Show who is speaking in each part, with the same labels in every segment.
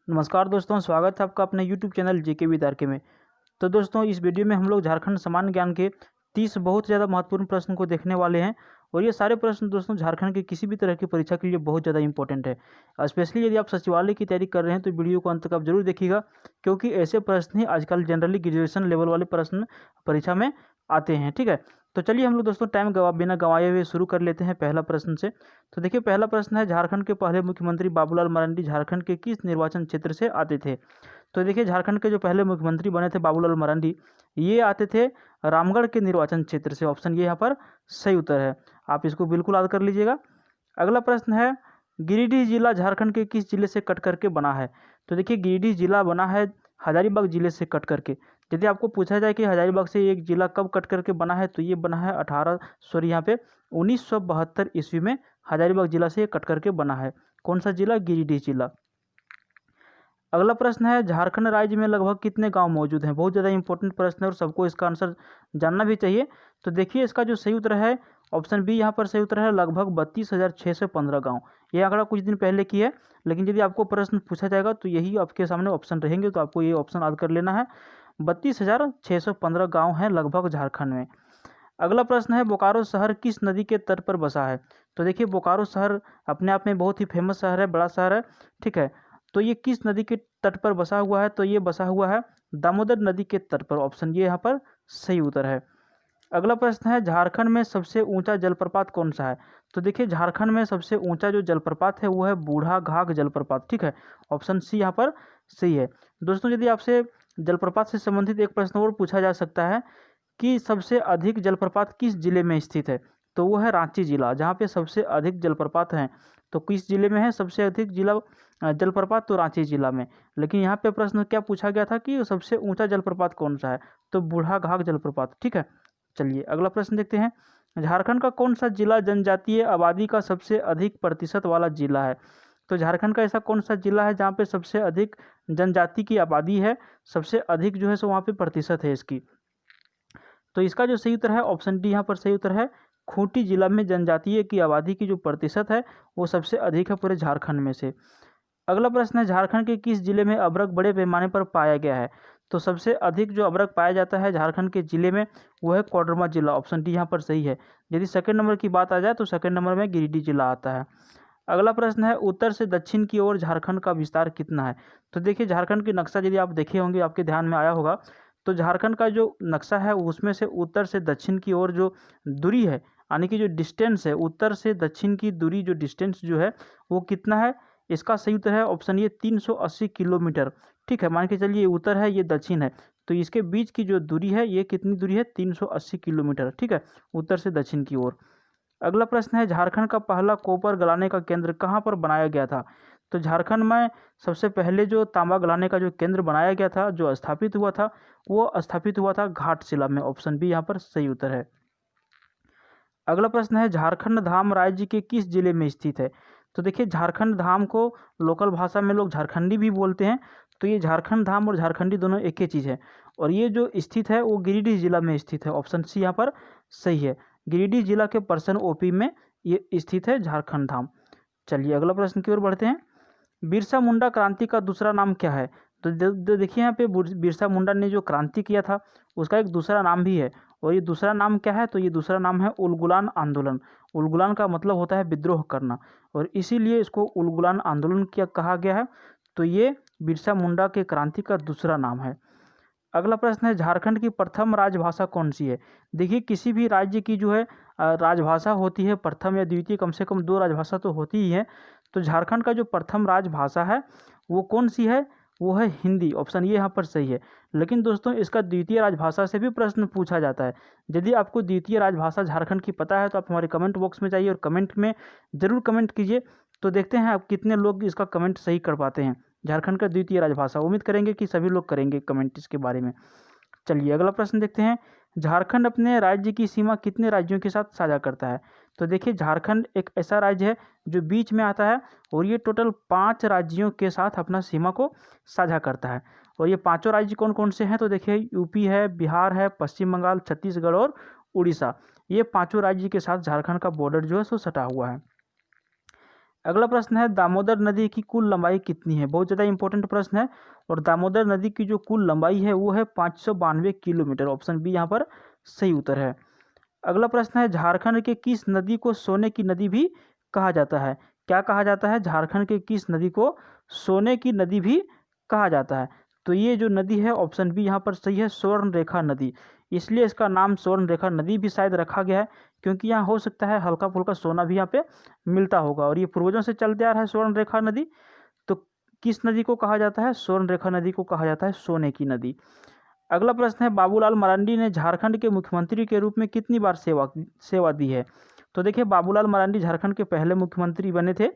Speaker 1: नमस्कार दोस्तों, स्वागत है आपका अपने YouTube channel GK with RK में। तो दोस्तों, इस वीडियो में हम लोग झारखंड सामान्य ज्ञान के 30 बहुत ज़्यादा महत्वपूर्ण प्रश्न को देखने वाले हैं। और ये सारे प्रश्न दोस्तों झारखंड की किसी भी तरह की परीक्षा के लिए बहुत ज़्यादा इंपॉर्टेंट है। स्पेशली यदि आप सचिवालय की तैयारी कर रहे हैं तो वीडियो को अंत तक आप जरूर देखिएगा, क्योंकि ऐसे प्रश्न ही आजकल जनरली ग्रेजुएशन लेवल वाले प्रश्न परीक्षा में आते हैं। ठीक है, तो चलिए हम लोग दोस्तों टाइम बिना गंवाए हुए शुरू कर लेते हैं पहला प्रश्न से। तो देखिए, पहला प्रश्न है, झारखंड के पहले मुख्यमंत्री बाबूलाल मरांडी झारखंड के किस निर्वाचन क्षेत्र से आते थे? तो देखिए, झारखंड के जो पहले मुख्यमंत्री बने थे बाबूलाल मरांडी, ये आते थे रामगढ़ के निर्वाचन क्षेत्र से। ऑप्शन ये यहाँ पर सही उत्तर है, आप इसको बिल्कुल याद कर लीजिएगा। अगला प्रश्न है, गिरिडीह जिला झारखंड के किस जिले से कट करके बना है? तो देखिए, गिरिडीह जिला बना है हजारीबाग जिले से कट करके। यदि आपको पूछा जाए कि हजारीबाग से एक जिला कब कट करके बना है, तो ये बना है 1972 ईस्वी में हजारीबाग जिला से कट करके बना है। कौन सा जिला? गिरिडीह जिला। अगला प्रश्न है, झारखंड राज्य में लगभग कितने गांव मौजूद हैं? बहुत ज़्यादा इंपॉर्टेंट प्रश्न है और सबको इसका आंसर जानना भी चाहिए। तो देखिए, इसका जो सही उत्तर है ऑप्शन बी यहाँ पर सही उत्तर है, लगभग 32,615 गाँव। ये आंकड़ा कुछ दिन पहले की है, लेकिन यदि आपको प्रश्न पूछा जाएगा तो यही आपके सामने ऑप्शन रहेंगे, तो आपको ये ऑप्शन याद कर लेना है। 32,615 गाँव हैं लगभग झारखंड में। अगला प्रश्न है, बोकारो शहर किस नदी के तट पर बसा है? तो देखिए, बोकारो शहर अपने आप में बहुत ही फेमस शहर है, बड़ा शहर है। ठीक है, तो ये किस नदी के तट पर बसा हुआ है? तो ये बसा हुआ है दामोदर नदी के तट पर। ऑप्शन ये यहाँ पर सही उत्तर है। अगला प्रश्न है, झारखंड में सबसे ऊंचा जलप्रपात कौन सा है? तो देखिए, झारखंड में सबसे ऊंचा जो जलप्रपात है वो है बूढ़ा घाघ जलप्रपात। ठीक है, ऑप्शन सी यहाँ पर सही है। दोस्तों, यदि आपसे जलप्रपात से संबंधित एक प्रश्न और पूछा जा सकता है कि सबसे अधिक जलप्रपात किस जिले में स्थित है, तो वो है रांची जिला, जहाँ पे सबसे अधिक जलप्रपात हैं। तो किस जिले में है सबसे अधिक जलप्रपात? तो रांची जिला में। लेकिन यहाँ पे प्रश्न क्या पूछा गया था कि सबसे ऊंचा जलप्रपात कौन सा है? तो बूढ़ा घाघ जलप्रपात। ठीक है, चलिए अगला प्रश्न देखते हैं। झारखंड का कौन सा जिला जनजातीय आबादी का सबसे अधिक प्रतिशत वाला जिला है? तो झारखंड का ऐसा कौन सा जिला है जहाँ पे सबसे अधिक जनजाति की आबादी है, सबसे अधिक जो है सो वहाँ पे प्रतिशत है इसकी? तो इसका जो सही उत्तर है ऑप्शन डी यहाँ पर सही उत्तर है। खूंटी जिला में जनजातीय की आबादी की जो प्रतिशत है वो सबसे अधिक है पूरे झारखंड में से। अगला प्रश्न है, झारखंड के किस जिले में अभ्रक बड़े पैमाने पर पाया गया है? तो सबसे अधिक जो अभ्रक पाया जाता है झारखंड के जिले में वो है कोडरमा जिला। ऑप्शन डी यहाँ पर सही है। यदि सेकंड नंबर की बात आ जाए तो सेकंड नंबर में गिरिडीह जिला आता है। अगला प्रश्न है, उत्तर से दक्षिण की ओर झारखंड का विस्तार कितना है? तो देखिए, झारखंड की नक्शा यदि आप देखे होंगे, आपके ध्यान में आया होगा, तो झारखंड का जो नक्शा है उसमें से उत्तर से दक्षिण की ओर जो दूरी है, यानी कि जो डिस्टेंस है, उत्तर से दक्षिण की दूरी जो डिस्टेंस जो है वो कितना है? इसका सही उत्तर है ऑप्शन ये 380 किलोमीटर। ठीक है, मान के चलिए ये उत्तर है, ये दक्षिण है, तो इसके बीच की जो दूरी है ये कितनी दूरी है? 380 किलोमीटर। ठीक है, उत्तर से दक्षिण की ओर। अगला प्रश्न है, झारखंड का पहला कॉपर गलाने का केंद्र कहाँ पर बनाया गया था? तो झारखंड में सबसे पहले जो तांबा गलाने का जो केंद्र बनाया गया था, जो स्थापित हुआ था, वो स्थापित हुआ था घाटशिला में। ऑप्शन बी यहाँ पर सही उत्तर है। अगला प्रश्न है, झारखंड धाम राज्य के किस जिले में स्थित है? तो देखिए, झारखंड धाम को लोकल भाषा में लोग झारखंडी भी बोलते हैं, तो ये झारखंड धाम और झारखंडी दोनों एक ही चीज़ है। और ये जो स्थित है वो गिरिडीह जिला में स्थित है। ऑप्शन सी यहाँ पर सही है। गिरिडीह जिला के परसन ओपी में ये स्थित है झारखंड धाम। चलिए अगला प्रश्न की ओर बढ़ते हैं। बिरसा मुंडा क्रांति का दूसरा नाम क्या है? तो देखिए, यहाँ पे बिरसा मुंडा ने जो क्रांति किया था उसका एक दूसरा नाम भी है, और ये दूसरा नाम क्या है? तो ये दूसरा नाम है उलगुलान आंदोलन। उलगुलान का मतलब होता है विद्रोह करना, और इसीलिए इसको उलगुलान आंदोलन क्या कहा गया है। तो ये बिरसा मुंडा के क्रांति का दूसरा नाम है। अगला प्रश्न है, झारखंड की प्रथम राजभाषा कौन सी है? देखिए, किसी भी राज्य की जो है राजभाषा होती है प्रथम या द्वितीय, कम से कम दो राजभाषा तो होती ही है। तो झारखंड का जो प्रथम राजभाषा है वो कौन सी है? वो है हिंदी। ऑप्शन ये यहाँ पर सही है। लेकिन दोस्तों, इसका द्वितीय राजभाषा से भी प्रश्न पूछा जाता है। यदि आपको द्वितीय राजभाषा झारखंड की पता है तो आप हमारे कमेंट बॉक्स में जाइए और कमेंट में ज़रूर कमेंट कीजिए। तो देखते हैं आप कितने लोग इसका कमेंट सही कर पाते हैं। झारखंड का द्वितीय राजभाषा, उम्मीद करेंगे कि सभी लोग करेंगे कमेंट इसके बारे में। चलिए अगला प्रश्न देखते हैं। झारखंड अपने राज्य की सीमा कितने राज्यों के साथ साझा करता है? तो देखिए, झारखंड एक ऐसा राज्य है जो बीच में आता है, और ये टोटल 5 राज्यों के साथ अपना सीमा को साझा करता है। और ये पांचों राज्य कौन कौन से हैं? तो देखिए, यूपी है, बिहार है, पश्चिम बंगाल, छत्तीसगढ़ और उड़ीसा। ये पांचों राज्य के साथ झारखंड का बॉर्डर जो है सो सटा हुआ है। अगला प्रश्न है दामोदर नदी की कुल लंबाई कितनी है। बहुत ज़्यादा इंपॉर्टेंट प्रश्न है। और दामोदर नदी की जो कुल लंबाई है वो है 592 किलोमीटर। ऑप्शन बी यहाँ पर सही उत्तर है। अगला प्रश्न है झारखंड के किस नदी को सोने की नदी भी कहा जाता है। क्या कहा जाता है? झारखंड के किस नदी को सोने की नदी भी कहा जाता है? तो ये जो नदी है ऑप्शन बी यहाँ पर सही है, स्वर्ण रेखा नदी। इसलिए इसका नाम स्वर्ण रेखा नदी भी शायद रखा गया है, क्योंकि यहाँ हो सकता है हल्का फुल्का सोना भी यहाँ पे मिलता होगा। और ये पूर्वजों से चलते आ रहा है स्वर्ण रेखा नदी। तो किस नदी को कहा जाता है? स्वर्ण रेखा नदी को कहा जाता है सोने की नदी। अगला प्रश्न है बाबूलाल मरांडी ने झारखंड के मुख्यमंत्री के रूप में कितनी बार सेवा दी है। तो देखिए बाबूलाल मरांडी झारखंड के पहले मुख्यमंत्री बने थे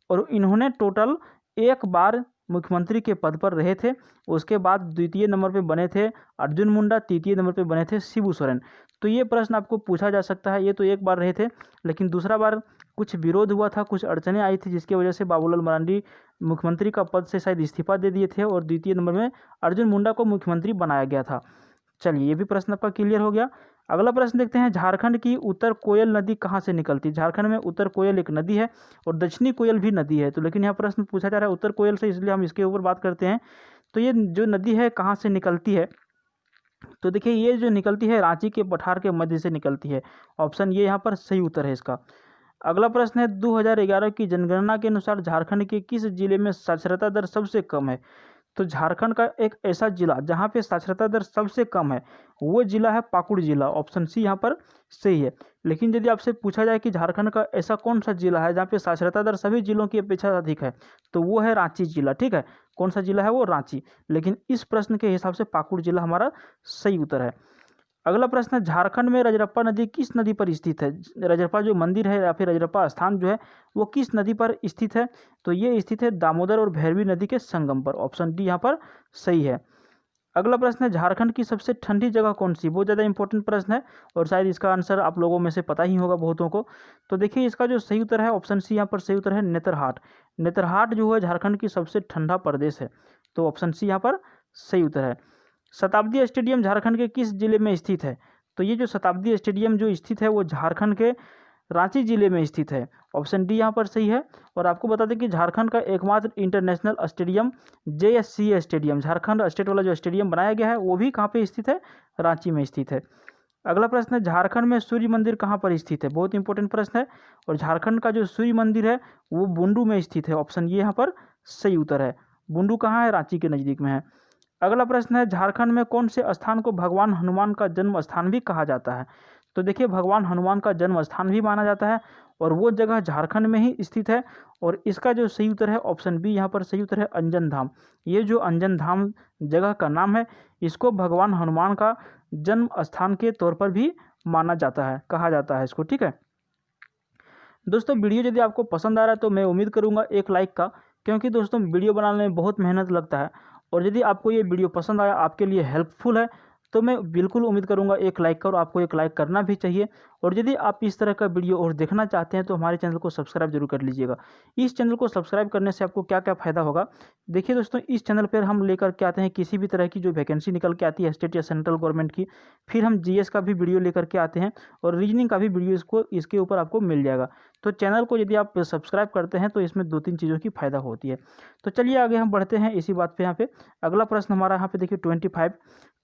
Speaker 1: और इन्होंने टोटल एक बार मुख्यमंत्री के पद पर रहे थे। उसके बाद द्वितीय नंबर पे बने थे अर्जुन मुंडा, तृतीय नंबर पे बने थे शिबू सोरेन। तो ये प्रश्न आपको पूछा जा सकता है। ये तो एक बार रहे थे, लेकिन दूसरा बार कुछ विरोध हुआ था, कुछ अड़चने आई थी, जिसकी वजह से बाबूलाल मरांडी मुख्यमंत्री का पद से शायद इस्तीफा दे दिए थे और द्वितीय नंबर में अर्जुन मुंडा को मुख्यमंत्री बनाया गया था। चलिए ये भी प्रश्न आपका क्लियर हो गया। अगला प्रश्न देखते हैं झारखंड की उत्तर कोयल नदी कहाँ से निकलती है। झारखंड में उत्तर कोयल एक नदी है और दक्षिणी कोयल भी नदी है। तो लेकिन यहाँ प्रश्न पूछा जा रहा है उत्तर कोयल से, इसलिए हम इसके ऊपर बात करते हैं। तो ये जो नदी है कहाँ से निकलती है? तो देखिए ये जो निकलती है रांची के पठार के मध्य से निकलती है। ऑप्शन ये यहाँ पर सही उत्तर है इसका। अगला प्रश्न है 2011 की जनगणना के अनुसार झारखंड के किस जिले में साक्षरता दर सबसे कम है। तो झारखंड का एक ऐसा जिला जहाँ पे साक्षरता दर सबसे कम है वो जिला है पाकुड़ जिला। ऑप्शन सी यहाँ पर सही है। लेकिन यदि आपसे पूछा जाए कि झारखंड का ऐसा कौन सा जिला है जहाँ पे साक्षरता दर सभी जिलों की अपेक्षा अधिक है, तो वो है रांची जिला। ठीक है, कौन सा जिला है वो? रांची। लेकिन इस प्रश्न के हिसाब से पाकुड़ जिला हमारा सही उत्तर है। अगला प्रश्न है झारखंड में रजरप्पा नदी किस नदी पर स्थित है। रजरप्पा जो मंदिर है या फिर रजरप्पा स्थान जो है वो किस नदी पर स्थित है। तो ये स्थित है दामोदर और भैरवी नदी के संगम पर। ऑप्शन डी यहाँ पर सही है। अगला प्रश्न है झारखंड की सबसे ठंडी जगह कौन सी। बहुत ज़्यादा इंपॉर्टेंट प्रश्न है और शायद इसका आंसर आप लोगों में से पता ही होगा बहुतों को। तो देखिए इसका जो सही उत्तर है ऑप्शन सी यहाँ पर सही उत्तर है, नेतरहाट। नेतरहाट जो है झारखंड की सबसे ठंडा प्रदेश है। तो ऑप्शन सी यहाँ पर सही उत्तर है। शताब्दी स्टेडियम झारखंड के किस जिले में स्थित है। तो ये जो शताब्दी स्टेडियम जो स्थित है वो झारखंड के रांची जिले में स्थित है। ऑप्शन डी यहाँ पर सही है। और आपको बता दें कि झारखंड का एकमात्र international stadium JSCA stadium, Jharkhand state वाला जो स्टेडियम बनाया गया है वो भी कहाँ पे स्थित है? रांची में स्थित है। अगला प्रश्न है झारखंड में सूर्य मंदिर कहाँ पर स्थित है। बहुत इंपॉर्टेंट प्रश्न है। और झारखंड का जो सूर्य मंदिर है वो बुंडू में स्थित है। ऑप्शन ये यहाँ पर सही उत्तर है। बुंडू कहाँ है? रांची के नज़दीक में है। अगला प्रश्न है झारखंड में कौन से स्थान को भगवान हनुमान का जन्म स्थान भी कहा जाता है। तो देखिए भगवान हनुमान का जन्म स्थान भी माना जाता है और वो जगह झारखंड में ही स्थित है। और इसका जो सही उत्तर है ऑप्शन बी यहाँ पर सही उत्तर है, अंजन धाम। ये जो अंजन धाम जगह का नाम है इसको भगवान हनुमान का जन्म स्थान के तौर पर भी माना जाता है, कहा जाता है इसको। ठीक है दोस्तों, वीडियो यदि आपको पसंद आ रहा है तो मैं उम्मीद करूँगा एक लाइक का, क्योंकि दोस्तों वीडियो बनाने में बहुत मेहनत लगता है। और यदि आपको ये वीडियो पसंद आया, आपके लिए हेल्पफुल है, तो मैं बिल्कुल उम्मीद करूंगा एक लाइक का, और आपको एक लाइक करना भी चाहिए। और यदि आप इस तरह का वीडियो और देखना चाहते हैं तो हमारे चैनल को सब्सक्राइब जरूर कर लीजिएगा। इस चैनल को सब्सक्राइब करने से आपको क्या क्या फ़ायदा होगा। देखिए दोस्तों, इस चैनल पर हम लेकर के आते हैं किसी भी तरह की जो वैकेंसी निकल के आती है स्टेट या सेंट्रल गवर्नमेंट की, फिर हम GS का भी वीडियो लेकर के आते हैं और रीजनिंग का भी वीडियो इसके ऊपर आपको मिल जाएगा। तो चैनल को यदि आप सब्सक्राइब करते हैं तो इसमें 2-3 चीज़ों की फ़ायदा होती है। तो चलिए आगे हम बढ़ते हैं इसी बात पे। यहाँ पे अगला प्रश्न हमारा यहाँ पे देखिए 25,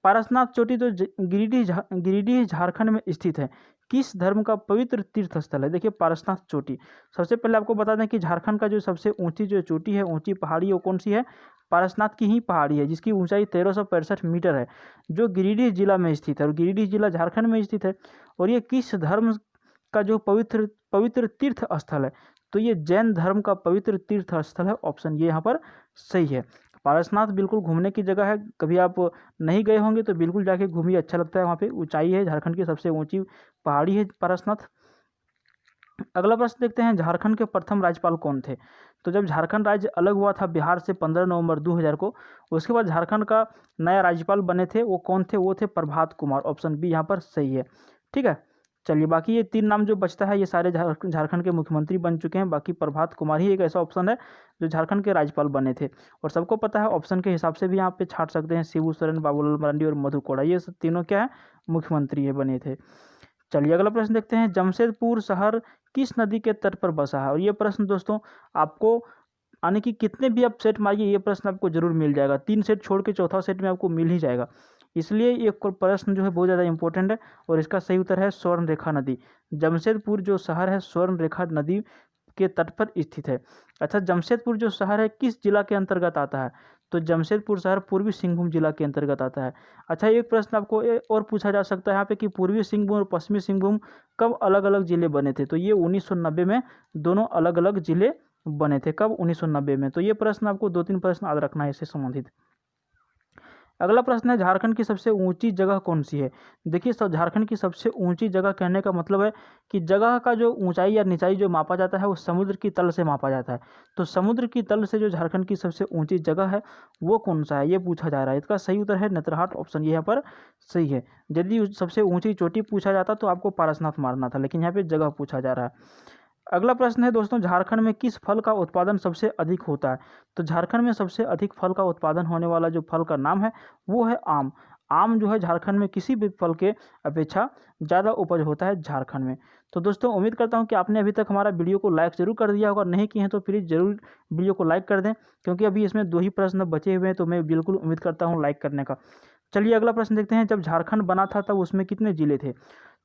Speaker 1: पारसनाथ चोटी तो गिरिडीह झारखंड में स्थित है, किस धर्म का पवित्र तीर्थ स्थल है। देखिए पारसनाथ चोटी, सबसे पहले आपको बता दें कि झारखंड का जो सबसे ऊंची जो चोटी है, ऊंची पहाड़ी, वो कौन सी है? पारसनाथ की ही पहाड़ी है, जिसकी ऊंचाई 1365 मीटर है, जो गिरिडीह जिला में स्थित है। और गिरिडीह जिला झारखंड में स्थित है। और ये किस धर्म का जो पवित्र तीर्थ स्थल है? तो ये जैन धर्म का पवित्र तीर्थ स्थल है। ऑप्शन ये यहाँ पर सही है। पारसनाथ बिल्कुल घूमने की जगह है, कभी आप नहीं गए होंगे तो बिल्कुल जाके घूमिए, अच्छा लगता है। वहाँ पे ऊंचाई है, झारखंड की सबसे ऊंची पहाड़ी है पारसनाथ। अगला प्रश्न देखते हैं, झारखंड के प्रथम राज्यपाल कौन थे। तो जब झारखंड राज्य अलग हुआ था बिहार से 15 नवंबर 2000 को, उसके बाद झारखंड का नया राज्यपाल बने थे, वो कौन थे? वो थे प्रभात कुमार। ऑप्शन बी यहाँ पर सही है। ठीक है, चलिए बाकी ये 3 नाम जो बचता है ये सारे झारखंड के मुख्यमंत्री बन चुके हैं। बाकी प्रभात कुमार ही एक ऐसा ऑप्शन है जो झारखंड के राज्यपाल बने थे। और सबको पता है ऑप्शन के हिसाब से भी यहाँ पे छाट सकते हैं, शिबू सोरेन, बाबूलाल मरांडी और मधु कोड़ा, ये सब तीनों क्या है? मुख्यमंत्री बने थे। चलिए अगला प्रश्न देखते हैं, जमशेदपुर शहर किस नदी के तट पर बसा है? और ये प्रश्न दोस्तों आपको यानी कि कितने भी आप सेट मारिए ये प्रश्न आपको जरूर मिल जाएगा। 3 सेट छोड़ के चौथा सेट में आपको मिल ही जाएगा। इसलिए ये प्रश्न जो है बहुत ज़्यादा इंपॉर्टेंट है और इसका सही उत्तर है स्वर्ण रेखा नदी। जमशेदपुर जो शहर है स्वर्ण रेखा नदी के तट पर स्थित है। अच्छा, जमशेदपुर जो शहर है किस जिला के अंतर्गत आता है? तो जमशेदपुर शहर पूर्वी सिंहभूम जिला के अंतर्गत आता है। अच्छा, एक प्रश्न आपको और पूछा जा सकता है यहाँ पे कि पूर्वी सिंहभूम और पश्चिमी सिंहभूम कब अलग अलग जिले बने थे? तो ये 1990 में दोनों अलग अलग जिले बने थे। कब? 1990 में। तो ये प्रश्न आपको 2-3 प्रश्न याद रखना है इससे संबंधित। अगला प्रश्न है झारखंड की सबसे ऊंची जगह कौन सी है? देखिए झारखंड की सबसे ऊंची जगह कहने का मतलब है कि जगह का जो ऊंचाई या निचाई जो मापा जाता है वो समुद्र की तल से मापा जाता है। तो समुद्र की तल से जो झारखंड की सबसे ऊंची जगह है वो कौन सा है, ये पूछा जा रहा है। इसका सही उत्तर है नेतरहाट। ऑप्शन ये यहाँ पर सही है। यदि सबसे ऊंची चोटी पूछा जाता तो आपको पारसनाथ मारना था, लेकिन यहाँ पे जगह पूछा जा रहा है। अगला प्रश्न है दोस्तों, झारखंड में किस फल का उत्पादन सबसे अधिक होता है? तो झारखंड में सबसे अधिक फल का उत्पादन होने वाला जो फल का नाम है वो है आम। आम जो है झारखंड में किसी भी फल के अपेक्षा ज़्यादा उपज होता है झारखंड में। तो दोस्तों उम्मीद करता हूं कि आपने अभी तक हमारा वीडियो को लाइक जरूर कर दिया होगा। नहीं किए हैं तो प्लीज़ ज़रूर वीडियो को लाइक कर दें, क्योंकि अभी इसमें 2 ही प्रश्न बचे हुए हैं, तो मैं बिल्कुल उम्मीद करता हूँ लाइक करने का। चलिए अगला प्रश्न देखते हैं। जब झारखंड बना था तब उसमें कितने जिले थे?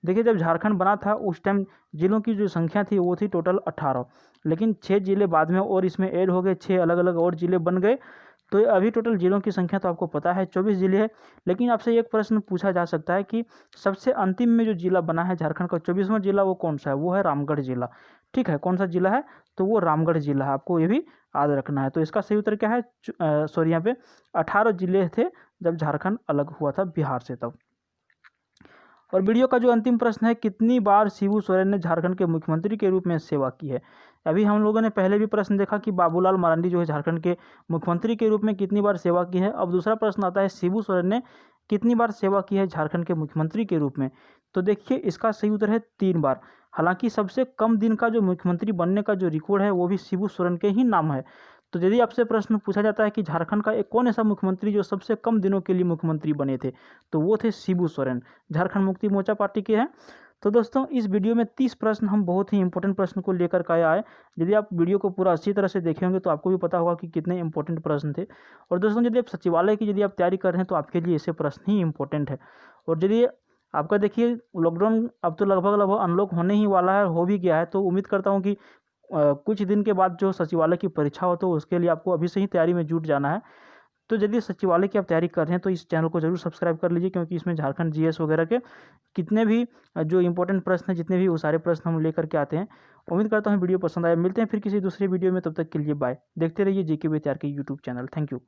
Speaker 1: देखिए जब झारखंड बना था उस टाइम जिलों की जो संख्या थी वो थी टोटल 18, लेकिन 6 जिले बाद में और इसमें ऐड हो गए, 6 अलग अलग और जिले बन गए। तो अभी टोटल जिलों की संख्या तो आपको पता है 24 जिले है। लेकिन आपसे एक प्रश्न पूछा जा सकता है कि सबसे अंतिम में जो जिला बना है झारखंड का 24वां जिला वो कौन सा है? वो है रामगढ़ जिला। ठीक है, कौन सा जिला है? तो वो रामगढ़ जिला है। आपको ये भी याद रखना है। तो इसका सही उत्तर क्या है? सॉरी, यहाँ पे 18 जिले थे जब झारखंड अलग हुआ था बिहार से तब। और वीडियो का जो अंतिम प्रश्न है, कितनी बार शिबू सोरेन ने झारखंड के मुख्यमंत्री के रूप में सेवा की है? अभी हम लोगों ने पहले भी प्रश्न देखा कि बाबूलाल मरांडी जो है झारखंड के मुख्यमंत्री के रूप में कितनी बार सेवा की है। अब दूसरा प्रश्न आता है शिबू सोरेन ने कितनी बार सेवा की है झारखंड के मुख्यमंत्री के रूप में? तो देखिए इसका सही उत्तर है 3 बार। हालांकि सबसे कम दिन का जो मुख्यमंत्री बनने का जो रिकॉर्ड है वो भी शिबू सोरेन के ही नाम है। तो यदि आपसे प्रश्न पूछा जाता है कि झारखंड का एक कौन ऐसा मुख्यमंत्री जो सबसे कम दिनों के लिए मुख्यमंत्री बने थे, तो वो थे शिबू सोरेन, झारखंड मुक्ति मोर्चा पार्टी के हैं। तो दोस्तों इस वीडियो में 30 प्रश्न हम बहुत ही इंपॉर्टेंट प्रश्न को लेकर के आए। यदि आप वीडियो को पूरा अच्छी तरह से देखे होंगे तो आपको भी पता होगा कि कितने इंपॉर्टेंट प्रश्न थे। और दोस्तों यदि आप सचिवालय की यदि आप तैयारी कर रहे हैं तो आपके लिए ऐसे प्रश्न ही इंपॉर्टेंट है। और यदि आपका देखिए लॉकडाउन अब तो लगभग अनलॉक होने ही वाला है, हो भी गया है, तो उम्मीद करता हूँ कि कुछ दिन के बाद जो सचिवालय की परीक्षा हो तो उसके लिए आपको अभी से ही तैयारी में जुट जाना है। तो यदि सचिवालय की आप तैयारी कर रहे हैं तो इस चैनल को जरूर सब्सक्राइब कर लीजिए, क्योंकि इसमें झारखंड जीएस वगैरह के कितने भी जो इंपॉर्टेंट प्रश्न हैं, जितने भी वो सारे प्रश्न हम लेकर के आते हैं। उम्मीद करता हूँ वीडियो पसंद आया। मिलते हैं फिर किसी दूसरे वीडियो में, तब तक के लिए बाय। देखते रहिए जीके विद आर के यूट्यूब चैनल। Thank you.